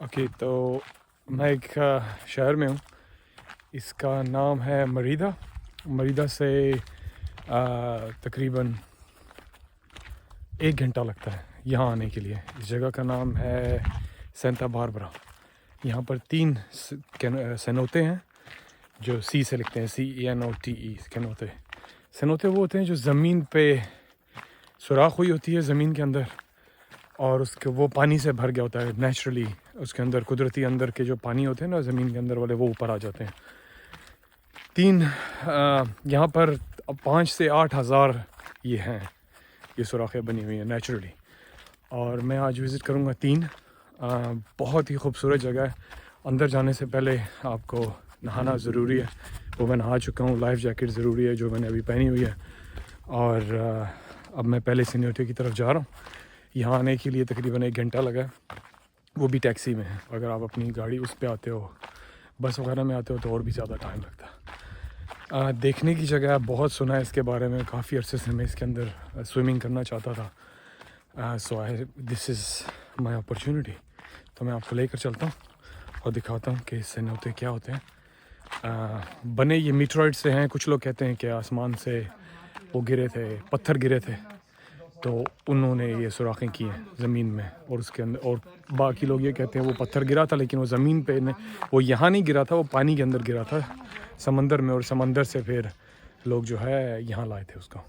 Okay, तो मैं एक शहर में हूँ। इसका नाम है मरीदा। मरीदा से तकरीबन 1 घंटा लगता है यहाँ आने के लिए। इस जगह का नाम है सेंटा बारबरा। यहाँ पर 3 सेनोते हैं जो सी से लिखते हैं, CENOTE सेनोते। सेनोते वो होते हैं जो ज़मीन पे सुराख हुई होती है ज़मीन के अंदर, और उसके वो पानी से भर गया होता है नेचुरली। उसके अंदर कुदरती अंदर के जो पानी होते हैं ना ज़मीन के अंदर वाले, वो ऊपर आ जाते हैं। 3 यहाँ पर 5 से 8 हज़ार ये हैं, ये सुराखें बनी हुई हैं नेचुरली। और मैं आज विज़िट करूँगा 3। बहुत ही खूबसूरत जगह है। अंदर जाने से पहले आपको नहाना ज़रूरी है। वो मैं नहा चुका हूँ। लाइफ जैकेट ज़रूरी है जो मैंने अभी पहनी हुई है। और अब मैं पहले सीनियोटे की तरफ जा रहा हूँ। यहाँ आने के लिए तकरीबन 1 घंटा लगा है, वो भी टैक्सी में है। अगर आप अपनी गाड़ी उस पे आते हो, बस वगैरह में आते हो, तो और भी ज़्यादा टाइम लगता है। देखने की जगह बहुत सुना है इसके बारे में। काफ़ी अरसे से मैं इसके अंदर स्विमिंग करना चाहता था। So this is my opportunity. तो मैं आपको लेकर चलता हूँ और दिखाता हूँ कि इससे होते क्या होते हैं। बने ये मीटरॉइड से हैं। कुछ लोग कहते हैं कि आसमान से वो गिरे थे, पत्थर गिरे थे, तो उन्होंने ये सुराखें की हैं ज़मीन में। और उसके अंदर, और बाकी लोग ये कहते हैं वो पत्थर गिरा था, लेकिन वो ज़मीन पे नहीं, वो यहाँ नहीं गिरा था, वो पानी के अंदर गिरा था समंदर में। और समंदर से फिर लोग जो है यहाँ लाए थे उसको।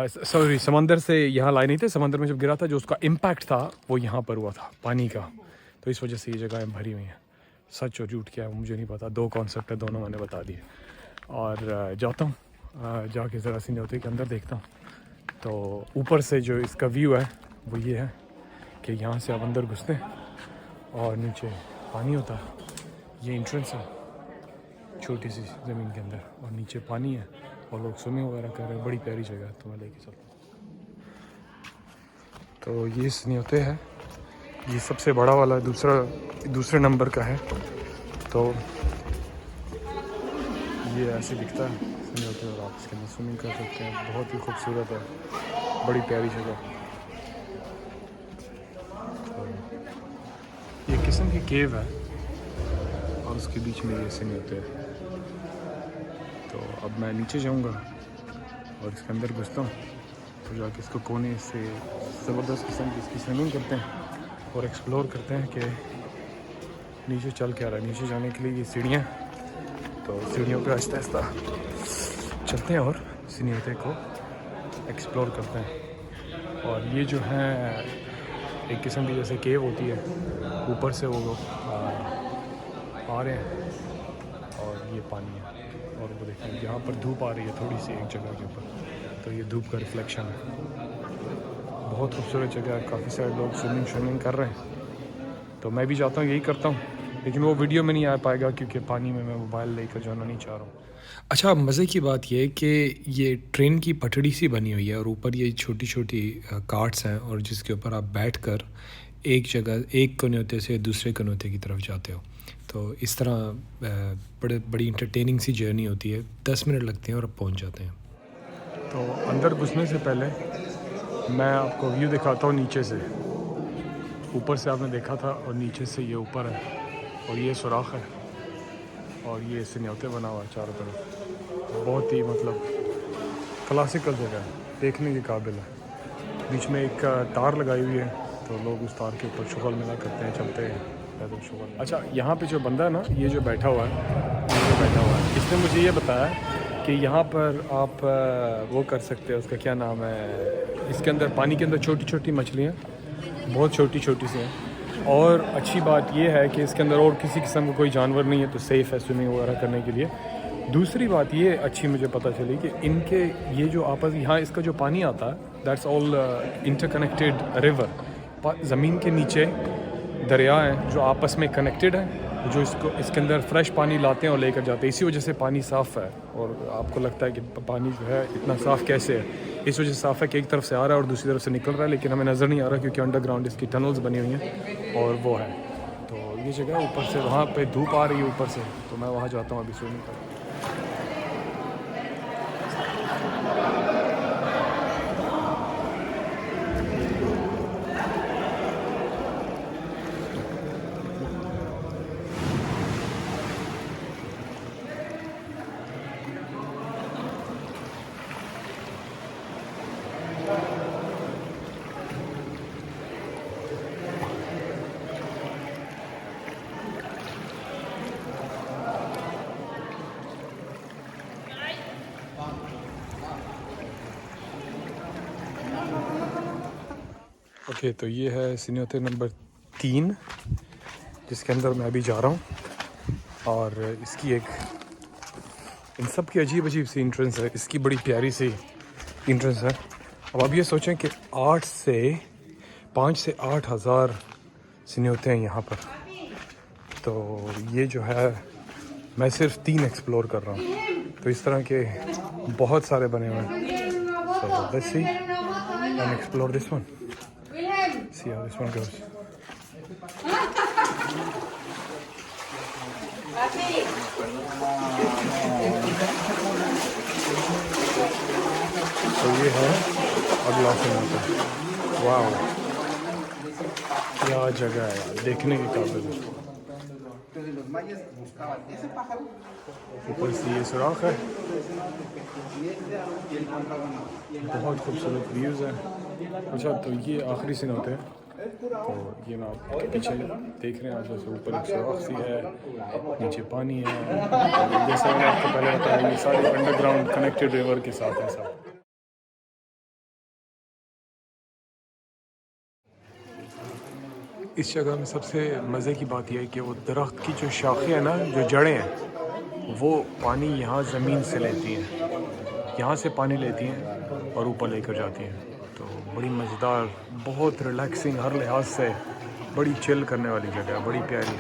सॉरी, समंदर से यहाँ लाए नहीं थे। समंदर में जब गिरा था, जो उसका इम्पैक्ट था वो यहाँ पर हुआ था पानी का। तो इस वजह से ये जगह भरी हुई हैं। सच और झूठ क्या है मुझे नहीं पता। 2 कॉन्सेप्ट है, दोनों मैंने बता दिए। और जाता हूँ, जाके ज़रा सीनियोते के अंदर देखता हूँ। तो ऊपर से जो इसका व्यू है वो ये है कि यहाँ से आप अंदर घुसते हैं और नीचे पानी होता है। ये एंट्रेंस है छोटी सी ज़मीन के अंदर, और नीचे पानी है और लोग स्विमिंग वगैरह कर रहे हैं। बड़ी प्यारी जगह है, तो मैं लेके चलता हूँ। तो ये सीनियोते है, ये सबसे बड़ा वाला दूसरे नंबर का है। तो ये ऐसे दिखता है सीनियोते, और आप इसके अंदर स्विमिंग कर सकते हैं। बहुत ही खूबसूरत है, बड़ी प्यारी जगह। ये किस्म की केव है और उसके बीच में ये सीनियोते है। तो अब मैं नीचे जाऊंगा और इसके अंदर घुसता हूँ, तो जाके इसको कोने से ज़बरदस्त किस्म की इसकी स्विमिंग करते हैं और एक्सप्लोर करते हैं कि नीचे चल क्या रहा है। नीचे जाने के लिए ये सीढ़ियाँ, तो सीढ़ियों पे आहिस्ता आहिस्ता चलते हैं और सीनियोते को एक्सप्लोर करते हैं। और ये जो है एक किस्म की जैसे केव होती है, ऊपर से वो लोग आ रहे हैं और ये पानी है। और वो देखिए यहाँ पर धूप आ रही है थोड़ी सी एक जगह के ऊपर, तो ये धूप का रिफ्लेक्शन है। बहुत खूबसूरत जगह है। काफ़ी सारे लोग स्विमिंग कर रहे हैं। तो मैं भी जाता हूँ, यही करता हूँ, लेकिन वो वीडियो में नहीं आ पाएगा क्योंकि पानी में मैं मोबाइल लेकर जाना नहीं चाह रहा हूँ। अच्छा, मज़े की बात यह है कि ये ट्रेन की पटड़ी सी बनी हुई है और ऊपर ये छोटी छोटी कार्ट्स हैं, और जिसके ऊपर आप बैठकर एक जगह, एक कनौते से दूसरे कनौते की तरफ जाते हो। तो इस तरह बड़ी इंटरटेनिंग सी जर्नी होती है। 10 मिनट लगते हैं और अब पहुंच जाते हैं। तो अंदर घुसने से पहले मैं आपको व्यू दिखाता हूँ नीचे से। ऊपर से आपने देखा था और नीचे से ये ऊपर है, और ये सुराख है, और ये सीनियोते बना हुआ है चारों तरफ। बहुत ही मतलब क्लासिकल जगह है, देखने के काबिल है। बीच में एक तार लगाई हुई है, तो लोग उस तार के ऊपर शुगल मिला करते हैं, चलते हैं पैदल शुगल। अच्छा, यहाँ पे जो बंदा है ना, ये जो बैठा हुआ है, इसने मुझे ये बताया कि यहाँ पर आप वो कर सकते हैं, उसका क्या नाम है, इसके अंदर पानी के अंदर छोटी छोटी मछलियाँ, बहुत छोटी छोटी सी हैं। और अच्छी बात ये है कि इसके अंदर और किसी किस्म का कोई जानवर नहीं है, तो सेफ़ है स्विमिंग वगैरह करने के लिए। दूसरी बात ये अच्छी मुझे पता चली कि इनके ये जो आपस यहाँ इसका जो पानी आता है, दैट्स ऑल इंटरकनेक्टेड रिवर। ज़मीन के नीचे दरिया हैं जो आपस में कनेक्टेड हैं, जो इसके अंदर फ्रेश पानी लाते हैं और लेकर जाते हैं। इसी वजह से पानी साफ़ है। और आपको लगता है कि पानी जो है इतना साफ़ कैसे है, इस वजह से साफ़ है कि एक तरफ से आ रहा है और दूसरी तरफ से निकल रहा है, लेकिन हमें नज़र नहीं आ रहा क्योंकि अंडरग्राउंड इसकी टनल्स बनी हुई हैं और वो है। तो ये जगह ऊपर से, वहाँ पे धूप आ रही है ऊपर से, तो मैं वहाँ जाता हूँ अभी स्विमिंग कर। ओके, तो ये है सिन्योते नंबर 3 जिसके अंदर मैं अभी जा रहा हूँ। और इसकी इन सब की अजीब अजीब सी इंट्रेंस है, इसकी बड़ी प्यारी सी इंट्रेंस है। अब आप ये सोचें कि 5 से 8 हज़ार सिन्योते हैं यहाँ पर। तो ये जो है मैं सिर्फ 3 एक्सप्लोर कर रहा हूँ, तो इस तरह के बहुत सारे बने हुए हैं। So let's see and explore this one. See how this one goes. तो ये है अगला सिन्योता। वाह, क्या जगह है यार, देखने के काबिल है। ऊपर से ये सुराख है, बहुत खूबसूरत व्यूज़ हैं। अच्छा, तो ये आखिरी सिन्योता है। तो ये मैं आपके पीछे देख रहे हैं, आप जैसे ऊपर एक सुराख सी है, नीचे पानी है। और जैसे मैंने आपको पहले बताया, ये सारे अंडरग्राउंड कनेक्टेड रिवर के साथ है सब। इस जगह में सबसे मज़े की बात यह है कि वो दरख्त की जो शाखें हैं ना, जो जड़ें हैं, वो पानी यहाँ ज़मीन से लेती हैं, यहाँ से पानी लेती हैं और ऊपर लेकर जाती हैं। तो बड़ी मज़ेदार, बहुत रिलैक्सिंग, हर लिहाज से बड़ी चिल करने वाली जगह है, बड़ी प्यारी।